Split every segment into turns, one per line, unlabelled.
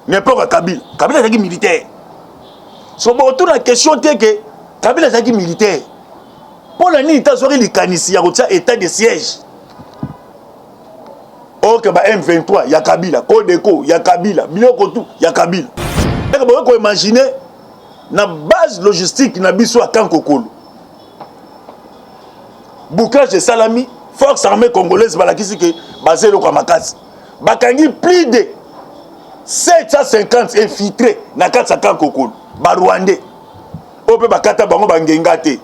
n'importe Kabila. Kabila est militaire. So bon retour la question c'est que Kabila est militaire. Pour la nuit, il a sorti les canissi, il y a état de siège. Ok, bah M23, il y a Kabila. Kodeko, il y a Kabila. Biloko, il y a Kabila. Donc, vous pouvez imaginer la base logistique na biso à Kankokolo. Bouclage de Salami, force armée congolaise, balakisi que basé le Kwamakasi. Bakangi plus de 750 infiltrés na kati Kankokolo. Ba Rwandais. Ope bakata bango bangengate.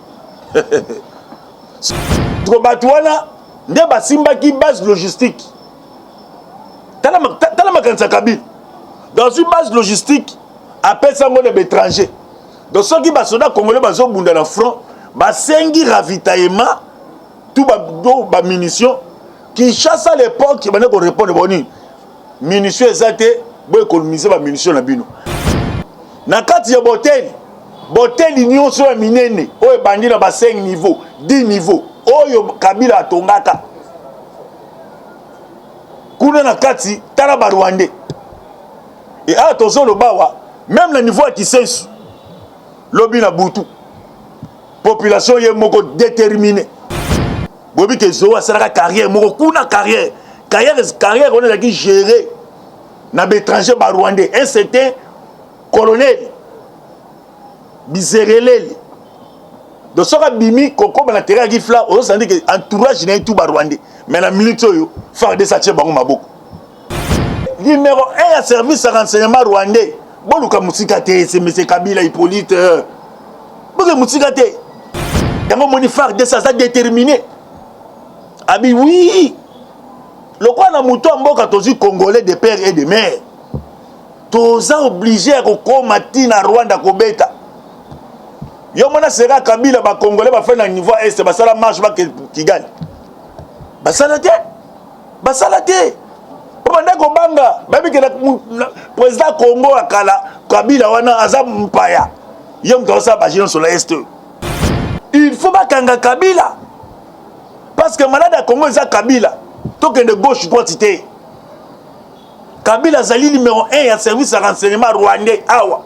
Trobatwana nde basimbaki base logistique. Tala makanisa Kabila. Dans une base logistique, appelle ça des étrangers. Donc ceux qui sont soldats congolais bazo bunda na front, basengi ravitaillement, tout ba munitions qui chasse à l'époque, bana ko répondre boni. Munitions ezate, bo économiser ba munitions na bino. Na kati ya botel nyonso ya minene, oyo bandi na ba 5 niveaux, 10 niveaux, oyo Kabila atongaka. Kuna na kati tala ba Rwandais. Et attention le bawa, même le niveau qui s'est lobby na butu. Population yé moko déterminée. Bobi ke zo asala carrière moko kuna carrière on a qui gérer na étranger ba Rwandais. Un certain colonel Bizerelele. Donc ça bimi koko ba na terrain qui fla, on sent que entourage na tout ba Rwandais. Mais la minute yo faire des sache bango maboko. Numéro 1 à service à renseignement rwandais. Boluka Moutikate, c'est M. Kabila Hippolyte. Boluka Moutikate. Yango moni faire des ça déterminé. Abi oui. Le quoi na mouto mboka tozi congolais de père et de mère. Toza obligé à komati na Rwanda kobeta. Yo mona sera Kabila ba congolais ba fait na niveau est ba sala marche ba Kigali. Ba salate. Pendant qu'on banga, babi que le président Congo a kala Kabila wana aza mpaya. Yom tosa bagino sur l'est. Il faut pas kanga Kabila. Parce que malade à Congo est Kabila. Tant que de gauche droite cité. Kabila zali numéro 1 à service à renseignement rwandais awa.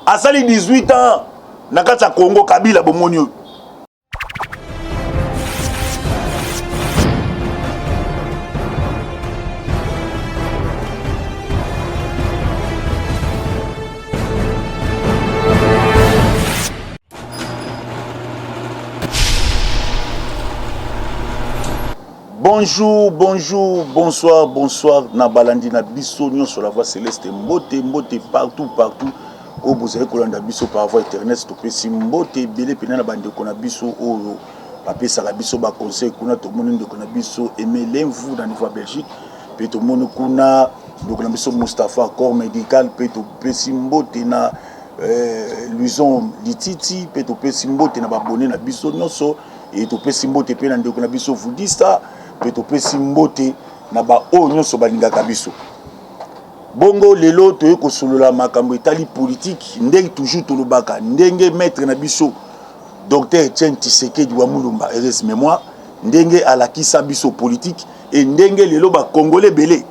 Asali 18 ans nakata Congo Kabila bomonio. Bonjour, bonsoir, Nabalandi na biso sur la voie céleste, mbote partout, où vous avez kolanda biso par voie internet, stopesi mbote belé pena na bande kona biso oyo, papé sala biso ba conseil kuna to moni de kona biso aimer l'info dans niveau Belgique, pe to moni kuna de kona biso Mustafa corps médical, pe to pesi mbote na Luison Lititi, pe to pesi mbote na ba bonné na biso nyonso, et to pesi mbote pe na de kona biso Foodista. Peto pesi mbote na ba o nyonso balingaka biso. Bongo lelo toye kosolola makambo etali politique ndenge toujours tolobaka ndenge maître na biso docteur Etienne Tshisekedi wa Mulumba RS mémoire ndenge alakisa biso politique et ndenge lelo ba congolais belé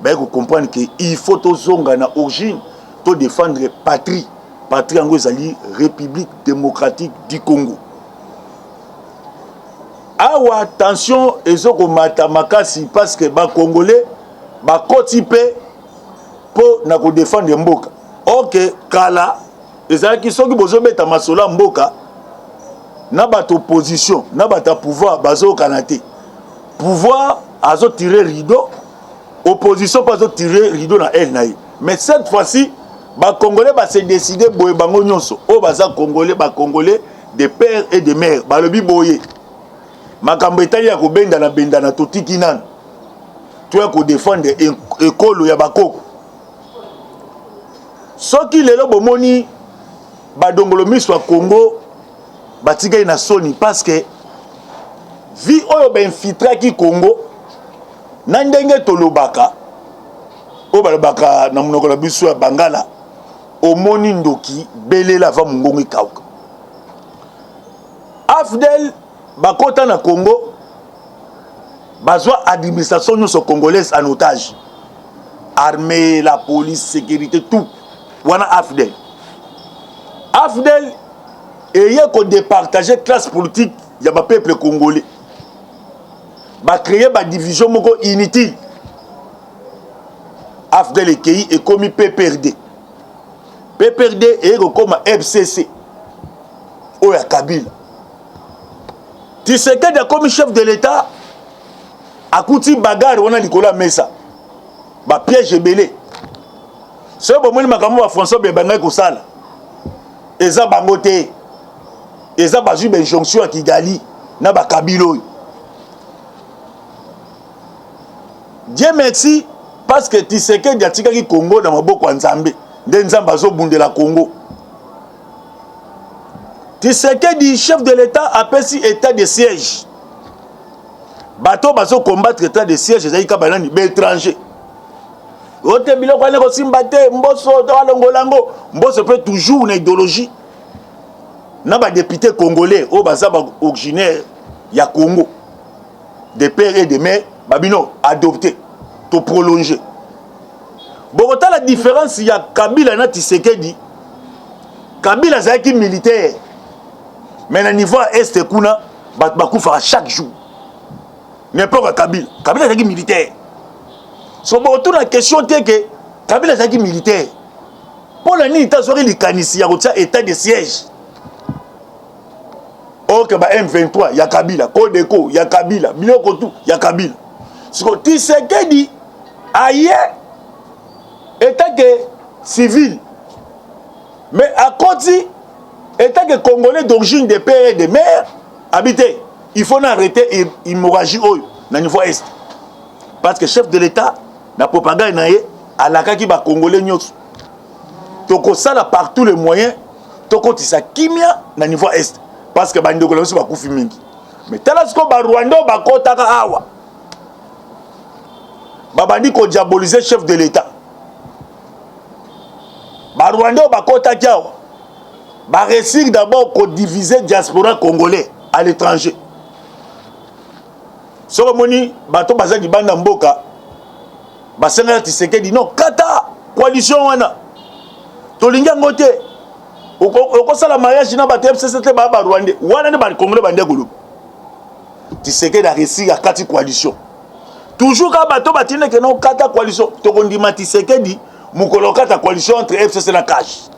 ba ko comprendre que il faut tozonga na origine to défendre patrie yango ezali République démocratique du Congo. Awa attention ezoko mata makasi parce que ba congolais ba kotipe pour na ko défendre mboka. OK kala ezaki soki bozo beta masola mboka na ba opposition na ba pouvoir bazo kanate. Pouvoir azo tirer rideau, opposition pas azo tirer rideau na elle naï. Mais cette fois-ci ba congolais ba se décider boye bango nyonso. O baza congolais ba congolais de père et de mère ba lobi boye. Makambo etali ya kobenda na totiki nan. Tu as ko défendre école ya bakoko. Soki lelo bomoni badongolo miswa Congo batika na soni parce que vi oyo ba infiltra ki Congo na ndenge tolobaka o balobaka na monoko na biso ya Bangala omoni ndoki belela va mungongo ikauka. Afdel bakota na Congo bazwa administration nyonso congolaise en otage. armée, la police, sécurité, tout. Wana Afdel. Afdel, et il y a qu'on départager classe politique, il y a un peuple congolais. Va créer une division inutile. Afdel et Kei est comme PPRD. PPRD est comme FCC. Oya Kabila. Tshisekedi a comme chef de l'État. Akouti bagarre, on a Nicolas Messa. Ba piège belé. C'est bon, moi, je François Bebanga Kosala. Eza bangote. Eza bazu ben jonction à Kigali. Na ba Kabilo. Dieu merci. Parce que Tshisekedi a tika ki Congo dans maboko Nzambe. Nzamba zo bunde la Congo. Tshisekedi, chef de l'État, appelle si état de siège. Bateau bazo combattre état de siège, c'est ka banani étranger. Ote biloko ane ko simbate mboso to alongolango, mboso peut toujours une idéologie. Na ba député congolais o baza ba originaire ya Congo. De père et de mère, babino adopté, to prolonger. Bogota la différence il y a Kabila na Tshisekedi. Kabila zaki militaire. Mais na niveau est kuna bakufa chaque jour. N'importe Kabila. Kabila zaki militaire. So bon la question est que Kabila zaki militaire. Pour la nuit, t'as les canissi ya état de siège. Oh que ba M23 ya Kabila, Kodeko ya Kabila, biloko tout ya Kabila. So Tshisekedi aye état que civil. Mais à côté état que Congolais d'origine de père et de mère habité, il faut arrêter l'hémorragie au niveau est. Parce que chef de l'État la propagande naie à la kaki ba Congolais nyos. Toko ça là par tous les moyens, toko tisa kimia na niveau est. Parce que bandi ko ba kufi mingi. Mais telasko ba Rwanda ba kota ka awa. Ba bandi ko diaboliser chef de l'État. Ba Rwanda ba kota kiawa. Ba réussir d'abord ko diviser diaspora congolais à l'étranger. Soko moni bato baza di banda mboka basenga Tshisekedi non kata coalition wana tolinga ngote okosala mariage na bato FCC ba Rwanda wana ne ba congolais bande gulu Tshisekedi a réussi à kati coalition toujours ka bato batine que non kata coalition to kondima Tshisekedi mukolo kata coalition entre FCC na cash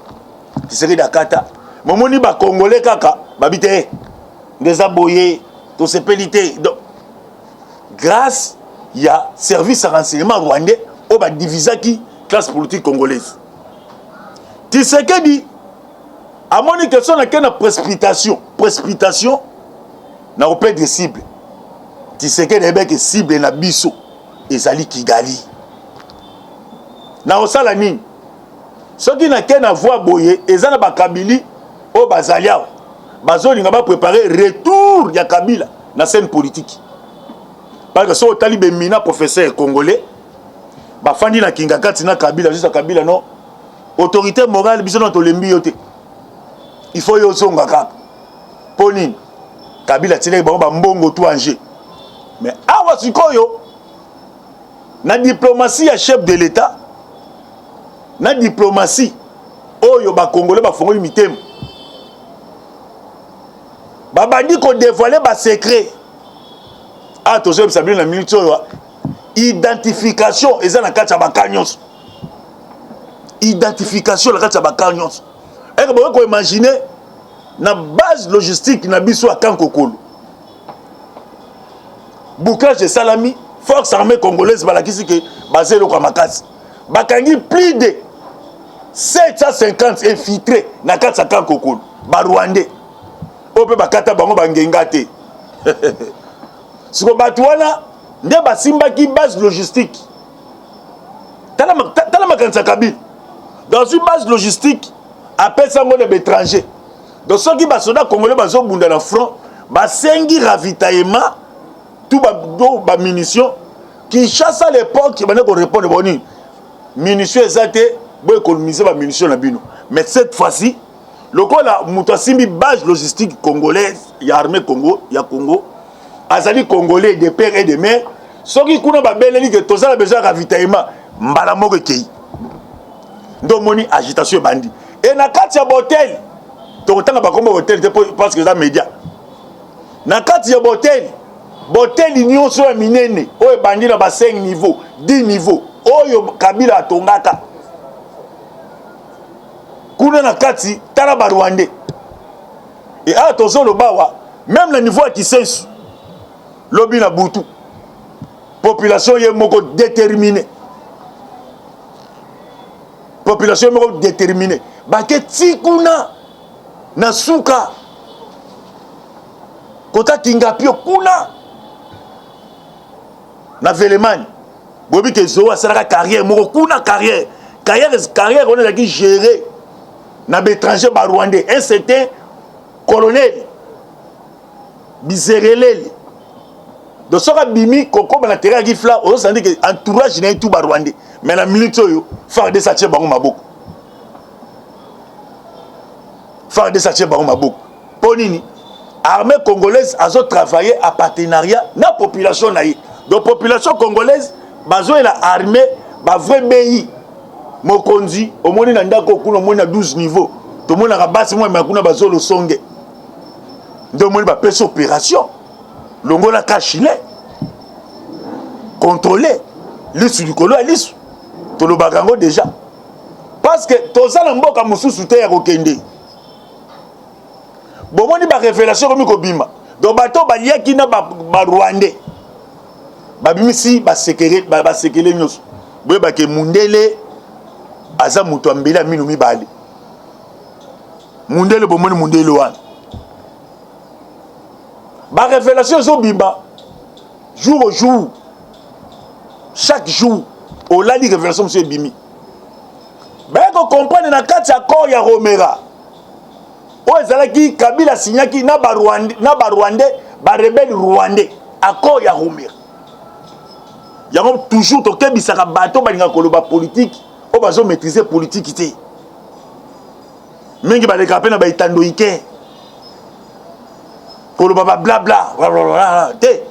Tshisekedi a kata momoni ba congolais kaka babite ndeza boye to sepelité donc grâce il y a service à renseignement rwandais au ba diviser qui classe politique congolaise. Tshisekedi a moni question na kena précipitation na opé de cible. Tshisekedi ebe que cible na biso ezali Kigali. Na osala nini? Soki na kena voix boye ezana ba Kabili o bazalia bazolinga ba préparer retour ya Kabila na scène politique. Parce que si on a mina professeur congolais, bah fandi na kinga kati na Kabila juste Kabila non autorité morale biso na to lembi yote. Il faut yo zonga kaka. Poni Kabila tile ba mbongo tout Angers. Mais awa sikoyo na diplomatie ya chef de l'État na diplomatie oyo ba congolais ba fongoli mitema. Ba bandi ko dévoiler ba secret. Ah, tous ceux qui la minute, identification, et ça, la carte à Bakanyos. Identification, la carte à Bakanyos. Et que vous pouvez imaginer, la base logistique, na biso à Kankokolo. Bouclage de Salami, force armée congolaise, balakisi que basé le Kamakasi. Bakangi plus de 750 infiltrés, na carte à Kankokolo. Barwandais. Ope bakata bango bangengate. Si vous avez un simba qui base logistique, dans une base logistique, appelle ça un étranger. Donc ceux qui sont congolais dans le front, ils ravitaillement, tout les munitions, qui chassent à l'époque, qui répondent aux munitions exactes, pour économiser les munitions. Mais cette fois-ci, le base logistique congolaise, il y a l'armée Congo, il y a Congo. Azali congolais de père et de mère, ceux qui connaissent pas bien que tous ça besoin de ravitaillement, mbala moko kei ndo moni agitation bandi et na kati ya hotel to tanga ba kombo hotel parce que ça média na kati ya hotel nyonso ya minene oyo bandi na ba 5 niveaux 10 niveaux oyo Kabila atongaka kuna na kati tala ba Rwandais et attention le bawa même le niveau qui sensu lobi na butu population ye moko déterminée population moko déterminée bake tikuna na suka kota kingapio kuna na Velemani bobi ke zo asala carrière moko kuna carrière on a qui gérer na étranger ba Rwandais un certain colonel Bizerelele de soka bimi koko na terrain qui fla on sent que entourage na tout ba Rwandais mais la minute yo faire de sache bango maboko ponini armée congolaise a travaillé à partenariat na population na yi donc population congolaise bazo la armée ba vrai pays mokonzi omoni na ndako kuna omoni na 12 niveaux to mona ka basi mo makuna bazo lo songe ndo moni ba pesa opération longola kachile contrôler lisu likolo ya lisu to lo bagango déjà parce que tozala mboka mususu te ya kokende bomoni ba révélation comme kobima donc bato baliaki na ba Rwandais babimisi ba sekele nyos boye ba ke mundele aza muto ambela minu mibale mundele bomoni mundele wana ba révélation zo bimba jour au jour chaque jour au la li révélation monsieur bimi ba ko comprendre na kati accord ya Romera o ezalaki Kabila signaki na ba Rwandais ba rebelle rwandais accord ya Romera yango toujours to kebisaka bato balinga koloba politique o bazo maîtriser politique té mingi ba leka pena ba itandoike koloba ba bla bla té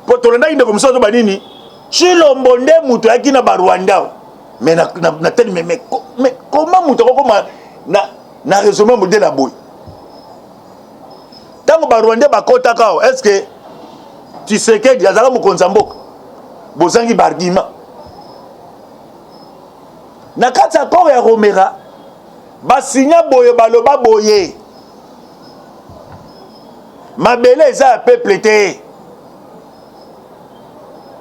potolenda inde comme ça to banini chilombo nde muto yaki na ba Rwanda mais na tel mais comment muto ko na raisonnement modèle la boy tango ba Rwanda ba kota kao est-ce que tu sais que yazala mo konzamboka bozangi bargima na kati accord ya Romera ba signa boye baloba boye mabele eza peuple te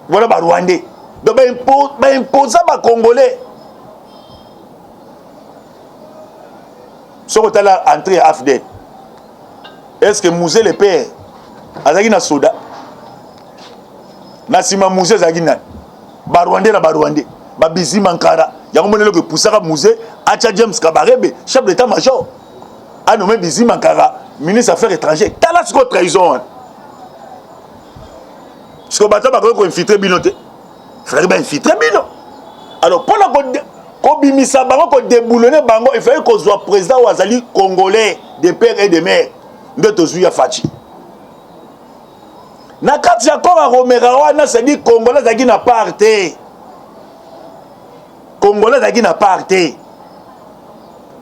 voilà ba Rwandais donc ba imposer ba Congolais soko tala entrée AFDEL est-ce que Mouzé le père azaki na soda na sima Mouzé azaki na ba Rwandais ba Bizi Mankara yango monelo ke poussaka Mouzé acha James Kabarebe chef d'état major a nommé Bizi Mankara ministre affaires étrangères tala siko trahison siko bata ba ko infiltrer bino te frère ba infiltrer bino alors pour la ko bimisa bango ko déboulonner bango il fallait qu'on soit président wazali congolais de père et de mère nde tozuya fachi na kati ya kora Romera wana c'est dit congolais zaki na parte congolais zaki na parte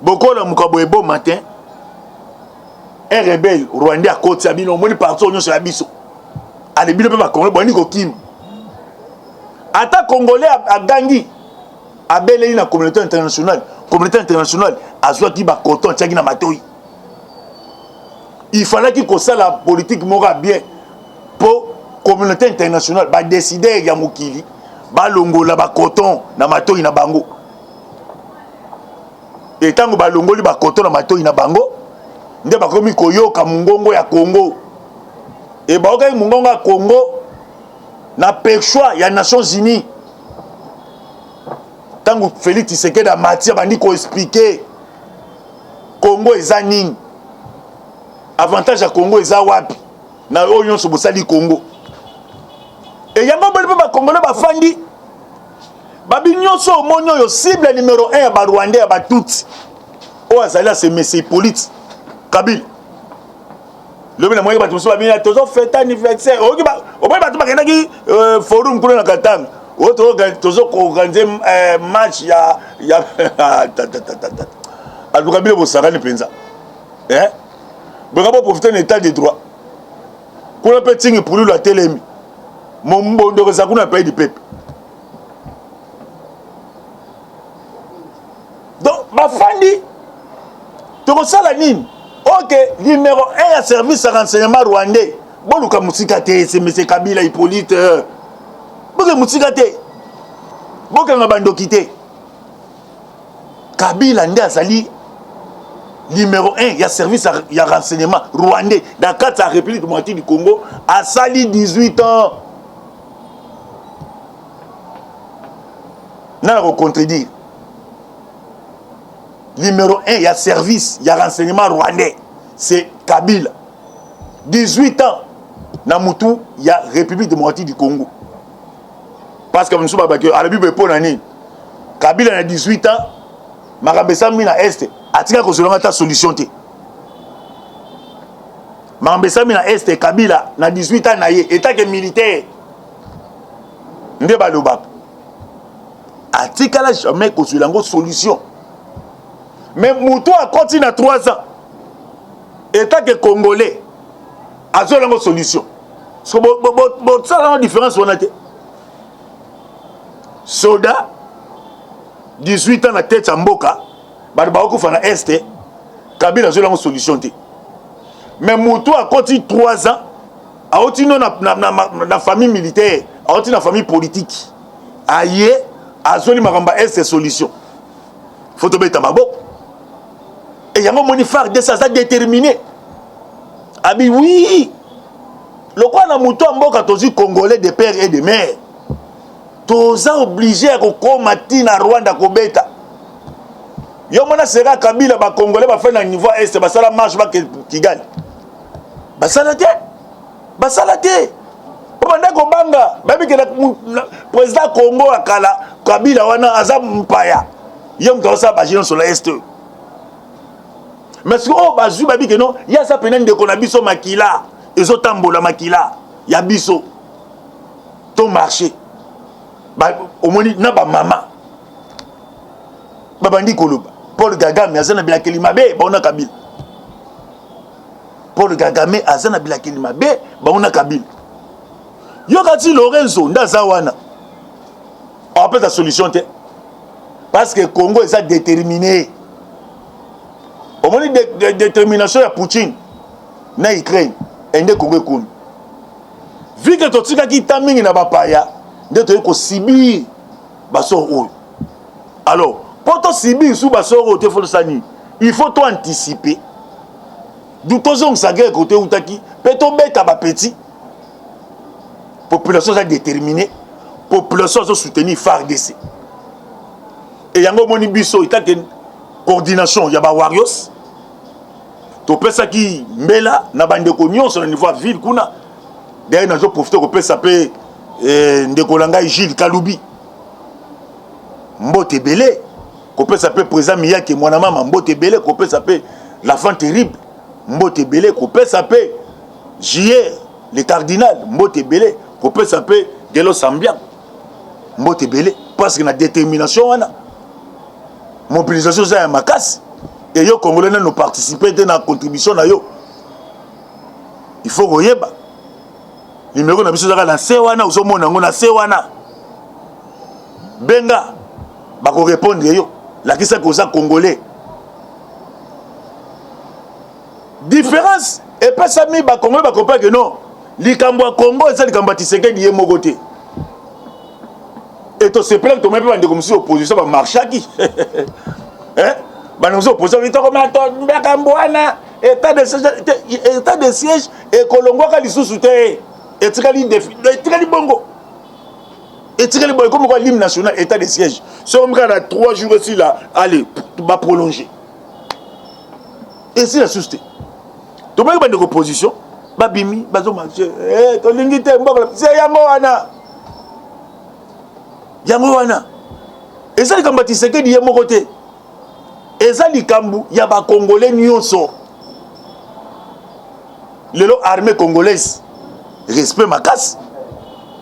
bokola mukabo ebo matin un rebelle rwandais à côté ya bino moni partout on sur la biso ale bino pe ba congolais boni ko kim ata congolais a gangi abeleli na communauté internationale azwaki ba coton tiaki na matoi il fallait qu'il ça la politique mora bien pour communauté internationale ba décider ya mokili ba longola ba coton na matoi na bango et tango ba longoli ba coton na matoi na bango nde ba komi koyoka mungongo ya Congo et ba okai mungongo ya Congo na pechwa ya Nations Unies tango Félix Tshisekedi a matière bandi ko expliquer Congo eza nini avantage ya Congo eza wapi na oyo nyonso bosali Congo et yango boli ba Congolais ba fandi babi nyonso omoni oyo cible numéro 1 ya ba Rwandais ya ba Tutsi o azali c'est monsieur Hippolyte Kabila lobi na moyeba tout so ba bien tozo fête anniversaire o ba to ba kendaki forum kuna na Katanga organiser match ya aluka bile bosakani penza bokaba profiter na état de droit kuna pe tingi pululu atelemi mombondo kozala kuna pays du peuple donc bafandi tokosala nini ok numéro 1 ya service ya renseignement rwandais boluka musika te c'est monsieur Kabila Hippolyte boke musika te bokanga bandoki te Kabila nde azali numéro 1 ya service ya renseignement rwandais dans kati ya République démocratique du Congo asali 18 ans nana kocontredire numéro 1 ya service ya renseignement rwandais c'est Kabila 18 ans na mutu ya République démocratique du Congo parce que monsieur babaki à la bible pour nani Kabila na 18 ans makambesa mina est atika kozolanga ta solution te makambesa mina est Kabila na 18 ans na ye état que militaire nde baloba atika la jamais kozolanga solution mais mutu a continué à 3 ans état que congolais azolanga solution so bo ça différence on a te soldat 18 ans na tête ya mboka bato bakokufa na este Kabila azolanga solution te mais mutu akoti 3 ans aoti no na famille militaire aoti na famille politique aye azoli makambo este solution faut tobeta maboko et yango moni phare de ça déterminé abi oui le quoi na mutu mboka tozi congolais de père et de mère toza obligé à kokomati na Rwanda kobeta yo mona sera Kabila ba congolais ba fait na niveau est basala marche ba Kigali basala te banda ko banga babi ke président Congo akala Kabila wana aza mpaya yo mto sa ba géant sur l'est mais ce que bazu babi ke non ya sa pena ndeko na biso makila ezotambola makila ya biso to marché au moins na ba mama babandi koloba Paul Kagame azana bilakeli mabe baona Kabila Paul Kagame azana bilakeli mabe baona Kabila yokati Lorenzo ndaza wana on peut la solution te parce que Congo est déterminé au moins de détermination ya Poutine na Ukraine et de Congo comme vu que totika ki tamingi na bapaya nde toyeko sibir basor oyo alors pour to sibir sous basor oyo te faut sani il faut to anticiper du tozong sagre côté utaki pe to beta ba petit population est déterminée population so soutenir FARDC et yango moni biso itake coordination ya ba warriors to pesa ki mbela na bandeko nyonso na niveau ville kuna derrière nazo profiter ko pesa pe ndeko langa Gilles Kaloubi mbote belé ko pesa pe président Miyake mwana mama mbote belé ko pesa pe l'enfant terrible mbote belé ko pesa pe JR le cardinal mbote belé ko pesa pe Gelo Sambian mbote belé parce que na détermination wana mobilisation za makasi et yo congolais nous participer dans la contribution na yo il faut koyeba numéro na biso zaka na sewana uzomona ngo na sewana benga bako répondre yo la kisa ko za congolais différence et pas ça mi ba congolais ba comprendre que non likambo Congo ça likambo Tshisekedi ye moko te et to se plaint to même pas de comme si opposition ba marchaki hein ba nous opposition vite comme likambo wana état de siège et kolongo ka lisusu te et tikali défi tikali bongo et tikali bongo comme quoi l'hymne national état de siège si on regarde à 3 jours ici là allez va prolonger et c'est la société to ba de opposition ba bimi bazo marcher to lingite mboko c'est yango wana et ça likambo Tshisekedi ye moko te et ça likambo ya ba congolais nyonso lelo armée congolaise respect ma casse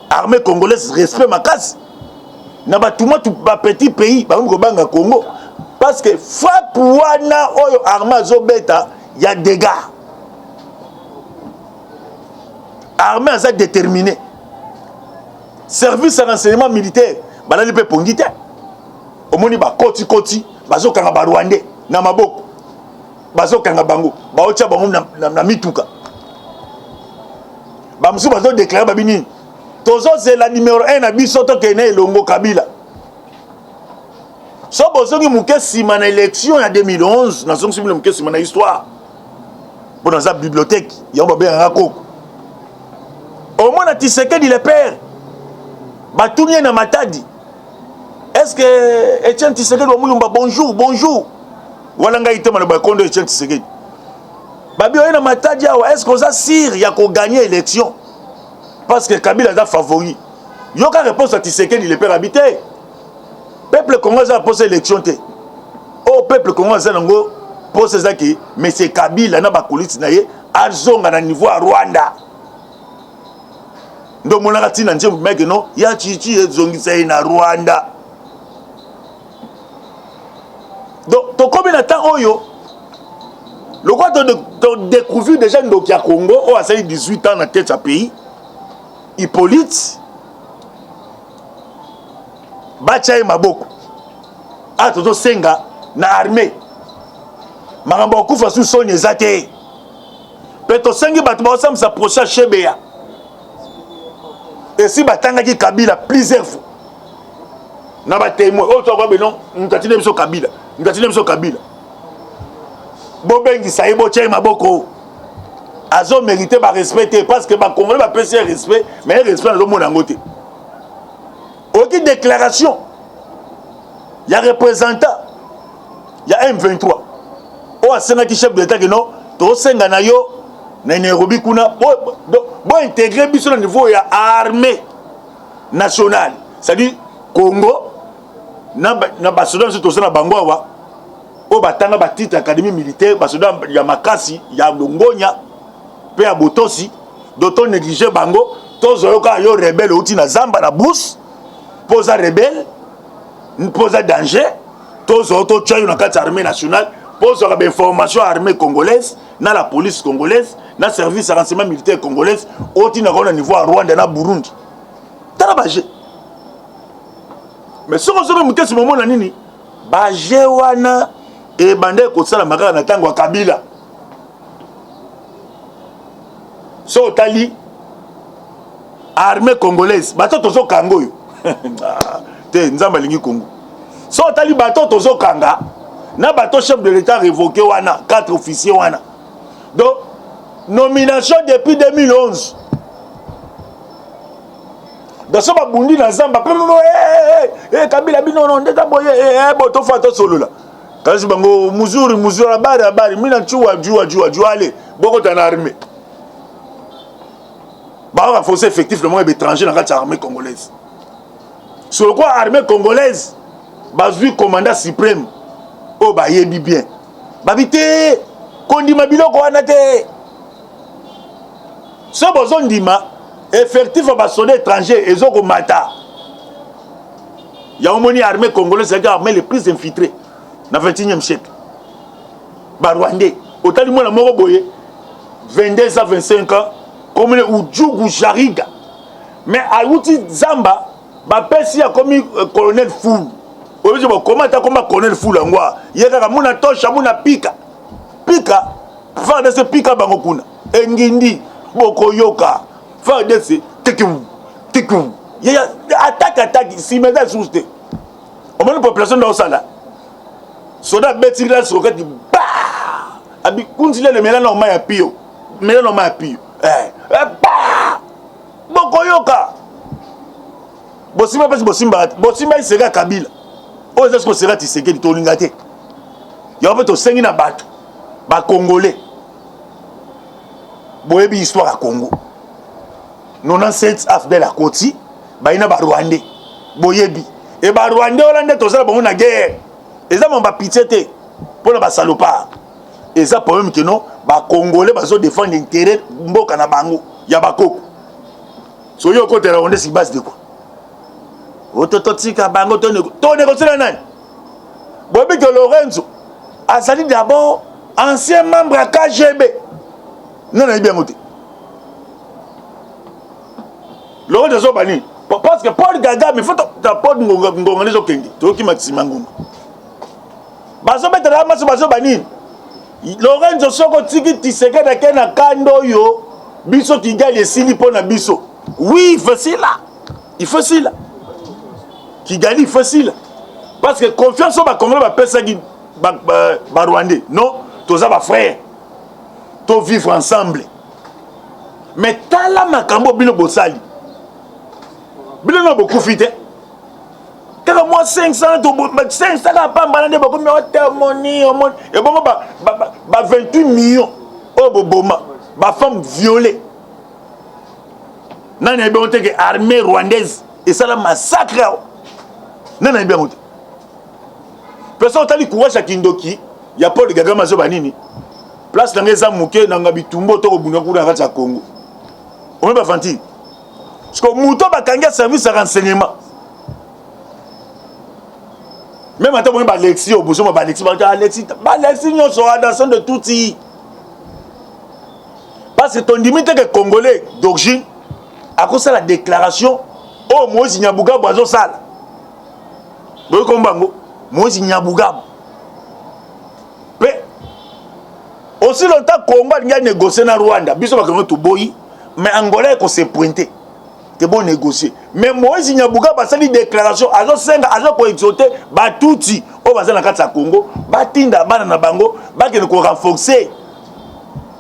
armée congolaise respect ma casse na batuma tu ba petit pays ba ko banga Congo parce que frappe wana oyo armée zobeta ya dégâts. Armée a déterminé. Service de renseignement militaire balali pe pongite. Omoni ba koti bazo kanga ba Rwandais na maboko. Bazo kanga bango ba otia bango na mituka. Ba musu bazo déclarer babini. Tozo c'est la numéro 1 na biso to kene elongo Kabila. So bozongi muke sima na élection ya 2011 na zongi simile muke sima na histoire. Bon dans la bibliothèque, ya ba bien rakoko. Au moins Tshisekedi le père. Batounie na Matadi. Est-ce que Etienne Tshisekedi wa mulumba bonjour. Wala nga itema na ba kondo Etienne Tshisekedi. Babi oyo na Matadi awa est-ce que oza sire ya ko gagner élection? Parce que Kabila est favori. Yoka réponse à Tshisekedi le père habité. Peuple congolais a posé élection. Au peuple congolais a posé ça qui mais c'est Kabila na ba kuliti na ye azonga na niveau à Rwanda. Ndo monaka tina nje mec non ya chichi ezongisa na Rwanda. Donc to comme na temps oyo le quoi de découvrir déjà ndoki ya Congo au a 18 ans na tête à pays. Hippolyte Bachaye Maboko a toto senga na armée makambo okufa sous son ezate peto sengi bato ba osam sa prochain chebea et si batanga ki Kabila plusieurs fois na ba témoin o to ko benon ntatine biso Kabila bobengi sayibo Chaye Maboko azo mérité ba respecter parce que ba Congolais ba pèse respect mais respect dans le monde ngoté. Aucune déclaration. Il y a représentant. Il y a M23. O asenga ki chef d'état que non, to senga na yo na Nairobi kuna bo intégrer biso au niveau ya armée nationale. C'est-à-dire Congo na ba soda to sena bango wa o batanga ba titre académie militaire ba soda ya Makasi ya Longonya pe ya Botosi d'autant négliger bango tozo yoka yo rebelle outi na zamba na brousse posa rebelle posa danger tozo to tchayo na kati armée nationale posa ba information armée congolaise na la police congolaise na service de renseignement militaire congolaise outi na kona niveau à Rwanda na Burundi tala baje mais soko soko mutesi momo na nini baje wana e bande ko sala makaka na tango ya Kabila. So tali armée congolaise bato tozo kango yo te nzamba lingi Congo so tali bato tozo kanga na bato chef de l'état révoqué wana 4 officiers wana donc nomination depuis 2011 dans ce babundi na zamba Kabila bino non ndeta boye boto fato solo la kasi bango muzuri habari mina chuwa jua ale boko tana armée. Bah, on a forcé effectif le moins étranger dans l'armée congolaise. Sur le quoi l'armée congolaise, bah, vu commandant suprême, oh, bah, il bien. Bah, vite, kondi mabilo ko anate. Ce besoin d'ima, effectif bah, soldat étranger, et zoko mata. Il y a une armée congolaise, c'est l'armée les plus infiltrée dans le 21e siècle. Bah, Rwandais, autant de monde à Moroboye, 22 à 25 ans. Comme le Oudjougou Jariga. Mais à l'outil Zamba, bah pesi a commis colonel Fou. Aujourd'hui, comment t'as comme colonel Fou là, moi. Il y a mon atoche, mon pika. Pika, faire de ce pika bangokuna. Engindi, Bokoyoka, faire de ce tikou. Il y a attaque, si mais dans sous té. On met une population dans ça là. Soda beti là, soda dit bah. Abi kunzile le mélan normal à pio. Mélan normal à pio. Bokoyoka Bosimba pesi Bosimba il sera Kabila o est-ce que sera Tshisekedi to lingate ya fait to sengi na bato ba congolais boyebi histoire à Congo 97 afdel à Koti ba ina ba Rwandais boyebi et ba Rwandais Hollande to sala bango na guerre eza mon ba pitié te pour ba salopard et ça problème que non ba congolais bazo défendre l'intérêt mboka na bango ya bakoko so yo côté Rwandais si base de quoi Otototika bango to négocier na nani. Bobi que Lorenzo a sali d'abord ancien membre à KGB. Non, non, bien monté. Lorenzo Zobani. Parce que Paul Gaga, mais faut ta Paul Ngonga les okende. To ki maxima ngoma. Bazo beta la maso bazo bani. Lorenzo Soko tiki tiseke da kena kando yo. Biso qui gagne les sili pour na biso. Oui, facile là. Il faut facile. Qui gagne facile. Parce que confiance au Congolais va penser qui ba Rwandais. Non, tous ça va frère. Tous vivre ensemble. Mais tala makambo bino bosali. Bino no beaucoup fité. Quand moi 500 500 pas balande beaucoup mais témoigner au monde et bon ba 28 millions au boboma ba femme violée. Nana bien que armée rwandaise et ça la massacre. Nana bien monté. Personne tali courage à Kindoki, il y a pas de gaga mazo banini. Place dans les amouké dans Gabitumbo to bunda kuna kati ya Congo. On est pas fanti. Parce que muto ba kanga service de renseignement. Même attends on ba Alexis au bozo ba Alexis nous sera dans son de touti. Parce que ton limite que congolais d'origine à cause de la déclaration oh Moïse Nyabuga bozo sala. Boyo kombango Moïse Nyabuga. Aussi longtemps Congo a négocié na Rwanda, biso ba Congo to boyi, mais Angola ko se pointer. Que bon négocier. Mais Moïse Nyabuga ba sali déclaration azo senga azo ko exoter ba touti o ba na kati ya Congo, ba tinda bana na bango, ba ke ko renforcer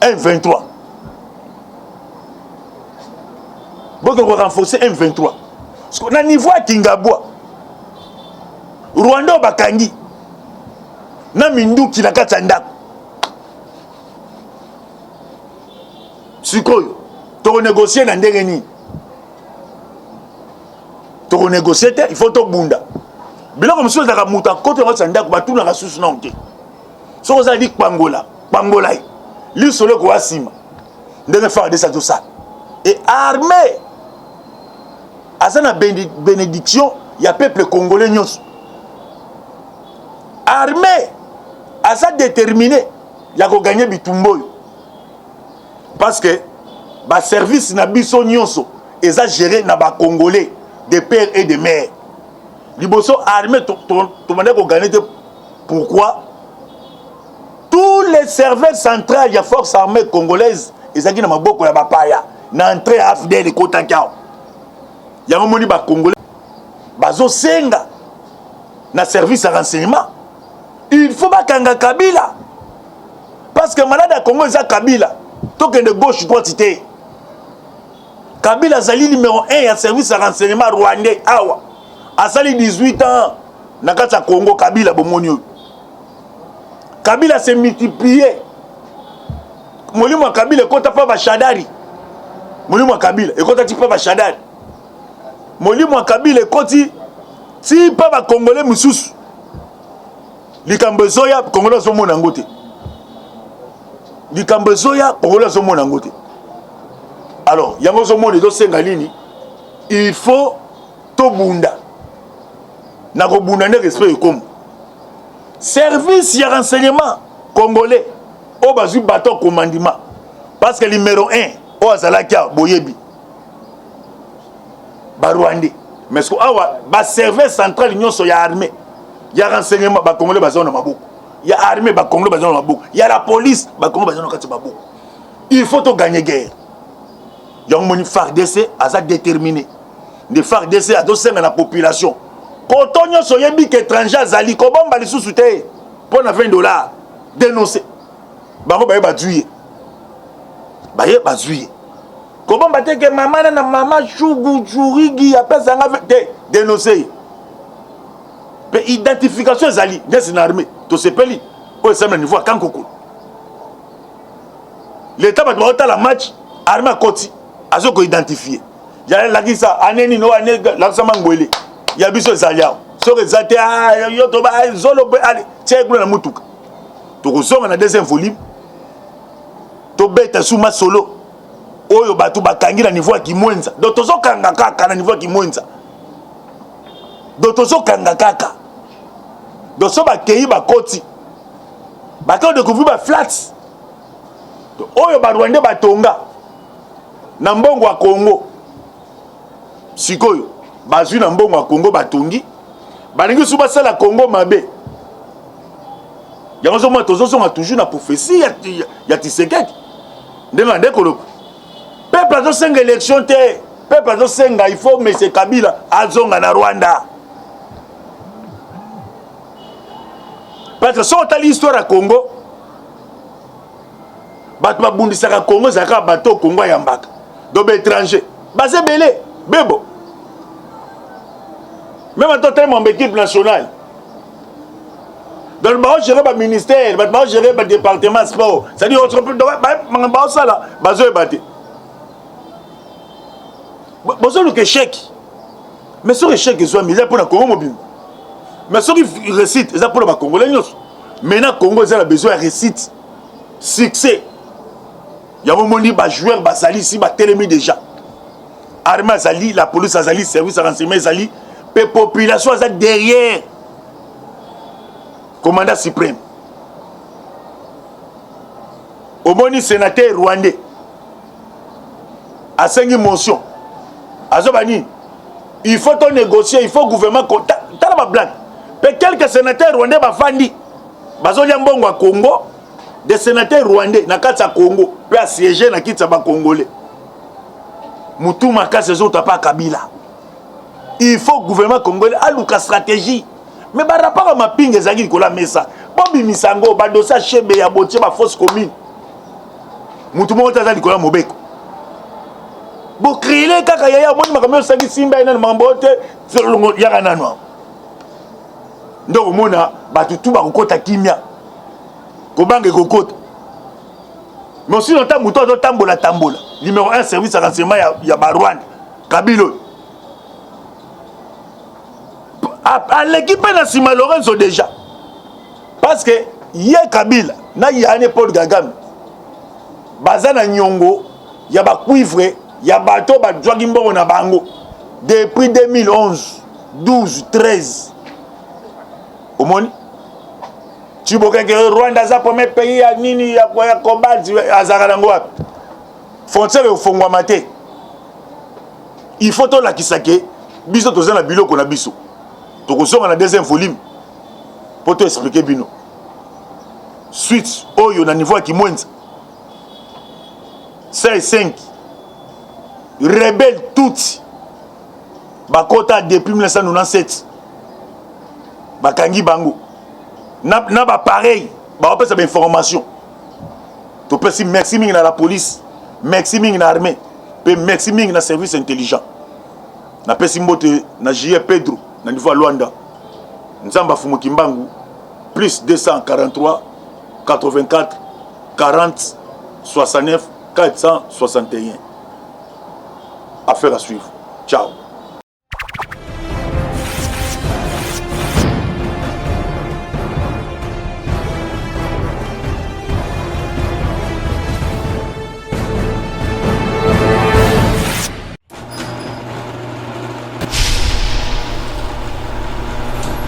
M23. Bon ko renforcer M23. Parce que na niveau ya Kingabwa Rwanda bakangi na minduki na kati ya ndako. Sikoyo to négocier na ndenge ni. To négocier il faut to bunda. Biloko monsieur za muta kote wa ndako batuna ka susu na onke. So za di Pangola, Pangola. Li solo ko asima. Ndenge fa de ça tout ça. Et armée asana bénédiction ya peuple congolais nyos. Armée à ça déterminé ya ko gagner bitumbo parce que ba service na biso nyonso eza géré na ba congolais de père et de mère liboso armée to mande ko gagner pourquoi tous les serveurs centrales ya force armée congolaise ezaki na maboko ya bapaya na entrée afdel et kotakao ya moni ba congolais bazo senga na service à renseignement. Il faut pas kanga Kabila. Parce que malade à Congo, c'est Kabila. Donc de gauche, droite, c'était. Kabila, c'est le numéro 1 et service de renseignement rwandais. Awa. A sali 18 ans. Nakata Congo, Kabila, Bomonio. Kabila s'est multiplié. Molimo Kabila, quand t'as pas Bachadari. Molimo Kabila, et quand t'as pas Bachadari. Molimo Kabila, quand tu pas Congolais, Moussous. Likambezoya Congolais sont mon angoté. Likambezoya Congolais sont mon angoté. Alors, yango sont mon de sengalini. Il faut to bunda. Na ko bunda ne respect comme service ya renseignement congolais au bazu bateau commandement parce que numéro 1 au azalaki boyebi ba Rwandais mais ce que awa ba service central nyonso ya armée. Il y a renseignement, bah Congolais bazon na maboko. Il y a armée, bah Congolais bazon na maboko. Il y a la police, bah Congolais bazon na kati maboko. Il faut to gagner guerre. Il y a un moni FARDC à déterminé. Les FARDC à doser la population. Quand on y soyebi qu'étranger azali, comment ba les sous-souter pour $20 dénoncer. Bah on ba juillet. Ba juillet. Comment ba te que maman na maman chougou chourigi après ça dénoncer. Mais identification zali des une armée to sepeli au semble niveau quand koko l'état va doit la match armée koti azo ko identifier ya la kisa aneni no ane la sama ngwele ya biso zalia so que zate yo to ba zolo be ali tsheklo na mutuka to ko zonga na deuxième volume to beta suma solo oyo batu bakangi na niveau ya kimwenza donc to zo kanga kaka na niveau ya kimwenza donc tozokanga kaka donc so bakei bakoti bakao découvrir baflat oyo barwandais batonga na mbongo ya Congo sikoyo bazwi na mbongo ya Congo batongi balingi su basala Congo mabe yango zomona tozosonga toujours na prophétie ya Tshisekedi ndenge nde koloba peuple azosenga élection te peuple azosenga il faut M. Kabila azonga na Rwanda parce que so otali histoire ya Congo bato babundisaka Congo ezalaka bato Congo ya mbaka donc baétranger baza ebele bebo même en tant que équipe nationale donc bao gérer ba ministère bao gérer ba département sport c'est-à-dire ba sala bazo ebate bozo le échec mais sur échec soit mis pour na Congo mobile mais sur réussite ça pour ba congolais nyos maintenant Congo ça a besoin de réussite succès ya momoni ba joueur bazali ici ba télémi déjà armée azali la police azali service de renseignement azali pe population azali derrière commandant suprême omoni sénateur rwandais a 5 motions azobani il faut to négocier il faut gouvernement tala ba blague pe quelques sénateurs rwandais bafandi bazolia mbongo à Congo des sénateurs rwandais na kati ya Congo pe a siéger na kiti ya ba congolais mutu makase zo tapa Kabila il faut gouvernement congolais aluka stratégie mais par rapport à ma pingue ezaki kola mesa bobi misango ba dossier chebe ya botie ba fausse commune mutu mo tazali kola mobeko bo créer kaka yaya moni makamyo sangi simba ina mambote yaka nanwa ndoko mona batutu ba kokota kimia ko bange kokota mais aussi dans ta muto do tambola numéro 1 service de renseignement ya Barwanda Kabila à l'équipe nationale Lorenzo déjà parce que hier Kabila na yane Paul Kagame bazana nyongo ya ba cuivre ya bato ba dwagi mbongo na bango depuis 2011 12 13 omoni Chiboka ke Rwanda za premier pays ya nini ya combat azaka nango wapi frontière ofongwa mate il faut to la kisake biso toza na biloko na biso tokosonga na deuxième volume pour te expliquer bino suite oyo na niveau ya kimwenza 5 rebelle toutes bakota depuis 1997 bakangi bango na ba pareil ba opesa ba information to pesi merci mingi na la police merci mingi na armée pe merci mingi na service intelligent na pesi mbote na JE Pedro na niveau à Luanda Nzamba Fumuki Mbangu plus 243 84 40 69 461 affaire à suivre. Ciao.